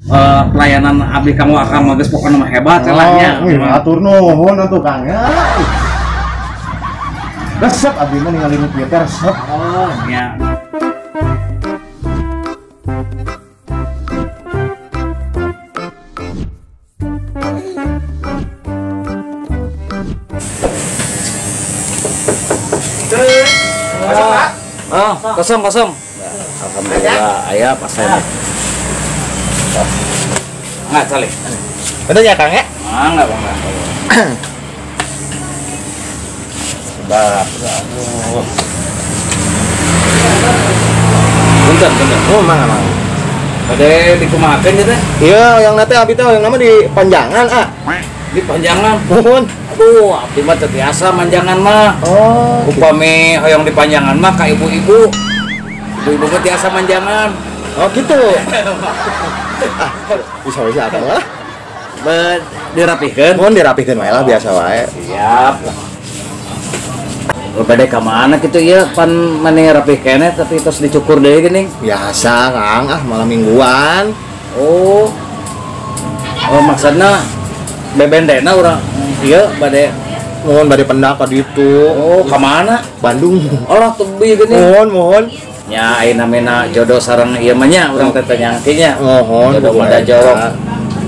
pelayanan abdi Kang Wakam geus pokona mah hebat celahnya. Atur nuhun atuh Kang ya. Resep abdi mah ningali nu kieu teh resep. Oh, nya. Oh, kosong. Alhamdulillah, aya pas saya. Enggak calik. Bener ya Kang ya? Enggak, Bang. Sebab Punten. Oh, mang. Ade dikumahakeun gitu teh. Iya, yang nanti abdi teh yang nama di panjangan Di panjangan. Nuhun. Aduh, abdi mah teu biasa manjangan mah. Oh, Upami hoyong di panjangan mah ka ibu-ibu. Ibu-ibu mah biasa manjangan. oh gitu. Bisa akang lah. Dirapihkeun. Mohon dirapihkeun wae lah biasa wae. Siap. Bade ka mana kitu ieu pan maneh rapih keneh tapi tos dicukur deui geuning. Biasa Kang, malam mingguan. Oh. Oh maksudna bebendena urang ieu bade Mohon bade pendak ka ditu. oh ka mana? Bandung. Olah teubi geuning. Mohon. Nya ayeuna mena jodoh sareng ieu mah nya urang teh nyangkinya. Mohon. Jodoh mah da jorok.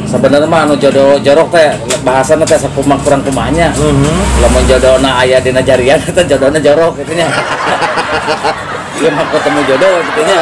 Sebenarnya mah anu jodoh jorok teh bahasana teh sakumaha kurang kumanya. Lamun jodohna aya dina jarian teh jodohna jorok kitu nya. Ieu mah ketemu jodoh kitu nya.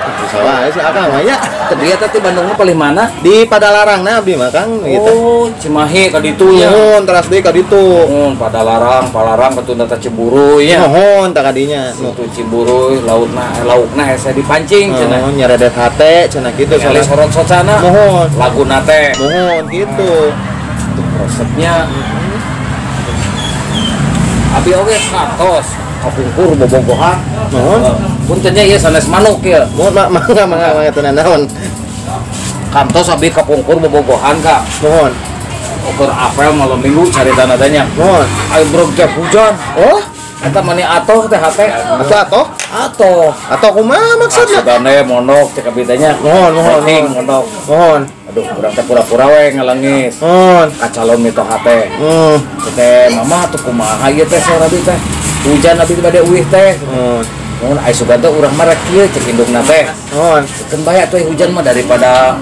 Bisa wae sih akang mah nya. Teu teh di Bandung mah palih mana? Di Padalarangna abdi mah Kang gitu. Oh, Cimahi ka ditu nya. Mohon teras deui ka ditu. Padalarang ketunda teh Ciburuy nya. Mohon tak kadinya. Itu Ciburuy laukna hese dipancing cenah. Mohon nyaredet hate cenah kitu Kali soalnya. sorot socana. Mohon. Laguna teh. Mohon gitu. Resepnya abi oge kantos kapungkur bobogohan. Mohon. Puntennya ieu sanes manuk ieu. Mohon mangga tenan naon. Kantos abi kapungkur bobogohan ka. Mohon. Ukur apel malam minggu carita nadanya. Mohon. Ayo brog teh hujan. Oh, Eta mani atoh teh hate. Atoh. atau kumaha maksudnya? Maksudnya monok cek abitanya. Mohon. Monok. Mohon. Aduh, urang teh pura-pura we ngalengis. Mohon. Kacalon mito hate. Hmm. Teh mama tuh kumaha ieu teh saur abi teh. Hujan abi bade uih teh. Mun aya sugan teh urang mah rek kieu cek indungna teh. Mohon. Kan bahaya tuh hujan mah daripada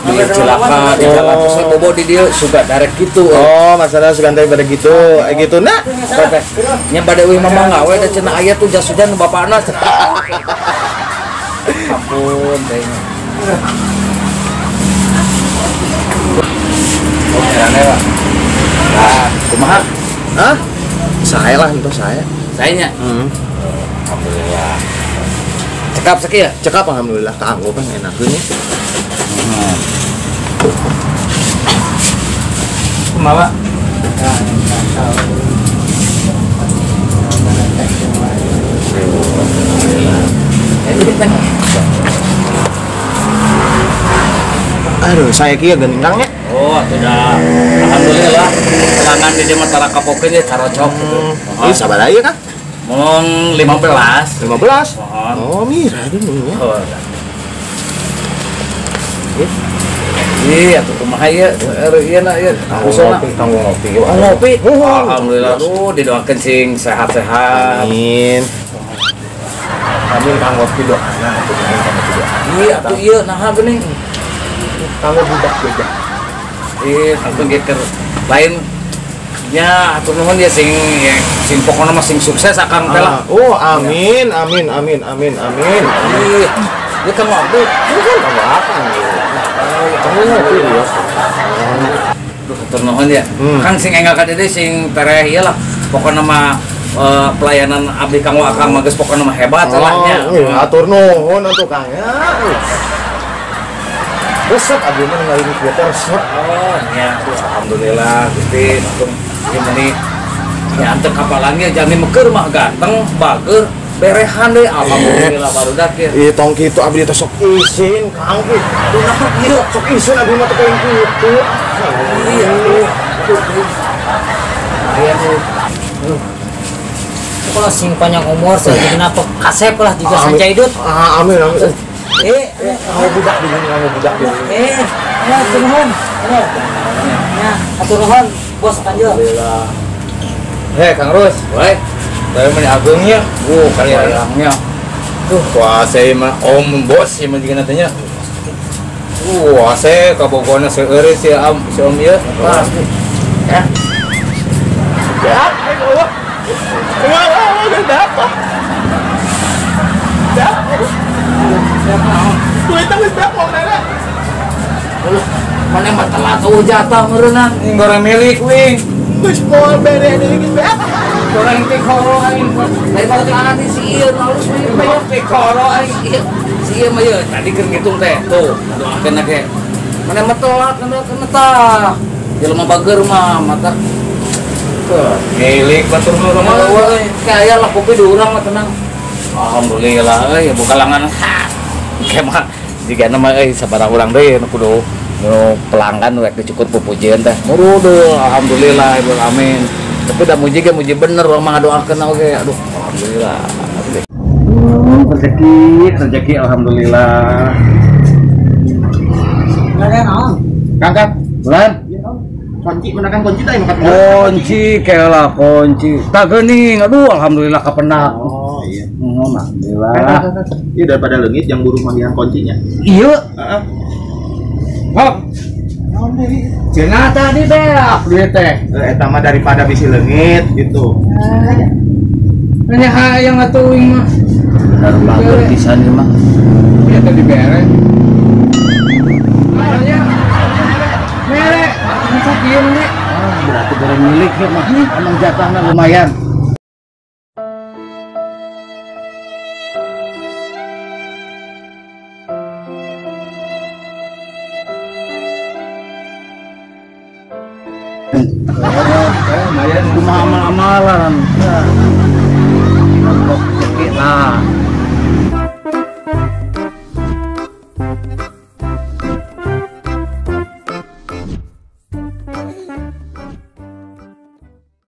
di cilaka di jalan terus bobo di dieu suga darek kitu. Oh, masalah sugantai pada gitu. Gitu na. Teh nya bade uih mama gawe da cenah aya tuh jas hujan nu bapana. Ampun teh. Oh, herane Pak. Nah, kumaha? Hah? Saya lah itu saya. Sayanya. Alhamdulillah. Cekap sakieu. Cekap alhamdulillah kaanggo kan enak geuning. Kumaha? Aduh, saya kieu geuning Kang nya. Oh, sudah. Alhamdulillah. Pelanggan di dia matara kapokeun dia carocok gitu. Ini sabar aja Kang. Mong 15. 15. Mohon. Oh, mira dulu ya. Oh. Iya, atuh kumaha ieu? Ieu na ieu. Tanggung ngopi. Oh, ngopi. Alhamdulillah. Aduh, didoakeun sing sehat-sehat. Amin. Amin Kang ngopi doana atuh Kang doa. Iya, atuh ieu naha geuning. Kanggo budak beda. Atuh ge lain nya atuh nuhun ya sing pokona mah sing sukses akang teh lah. Oh, amin. Iya. Ieu kan waktu. Bukan apa-apa. Aduh, hatur nuhun ya. Kan sing enggal ka dieu sing tereh ieu lah. Pokona mah pelayanan abdi Kang Wakam mah geus pokona mah hebat salahnya. Atur nuhun atuh Kang ya. Resep abdi mah ningali nu kieu teh resep. Oh, nya alhamdulillah Gusti sampun gini nya anteu kapalangnya jami meukeur mah ganteng, bager, berehan deui alhamdulillah barudak ieu. Ih tong kitu abdi teh sok izin Kang ki. Kunaha ieu sok izin abdi mah teh pengen kitu. Iya. Aya tuh. Kalau sing panjang umur segenap kasep lah juga sanjay dut. Amin. Mau budak di sini, mau budak di sini. Ya, turun. Ya, atur nuhun, bos kanjel. Alhamdulillah. Kang Rus, Woi, saya meni agungnya. Kali orangnya. Tuh, kuasa mah om bos sih mah jika nantinya. Kuasa kabogona seure si om ieu. Pasti. Ya. Ya, ayo. Wah, udah dapat. Dapat. Tuh itu wis dapat mana? Mana mah telat jatah merenang. Ini goreng milik wing. Wis poe bere ini dapat. Orang teh koro aing. Dari mau tadi si ieu halus we bayar teh koro aing. Si ieu mah ieu tadi keur ngitung teh. Tuh, doakeun ge. Mana mah telat kana tah. Jelema bager mah mata. Milik batur nu rumah. Kayak lah kopi di urang mah tenang. Alhamdulillah euy buka langan. Kayak mah jika nama sabaraha urang deui nu kudu pelanggan rek dicukur pupujieun teh. Murudeul alhamdulillah ibu amin. Tapi dah muji ge muji bener urang mah ngadoakeun oge. Aduh alhamdulillah. Rezeki alhamdulillah. Ada naon? Kangkat bulan Kunci menakan kunci teh makan. kunci kela kunci tak geuning aduh alhamdulillah kapendak. Oh iya. Alhamdulillah. Iya daripada leungit yang buru manggihan kuncinya. Iya. Heeh. Hop. Cenah tadi beak duit teh. Eta mah daripada bisi leungit gitu. Hanya hayang atuh mah. Benar banget pisan ieu mah. Iya tadi bere. Ayo. Mere, masa kieu nih. Berarti barang milik ya mah. Emang jatahna lumayan. Lumayan Cuma amal-amalan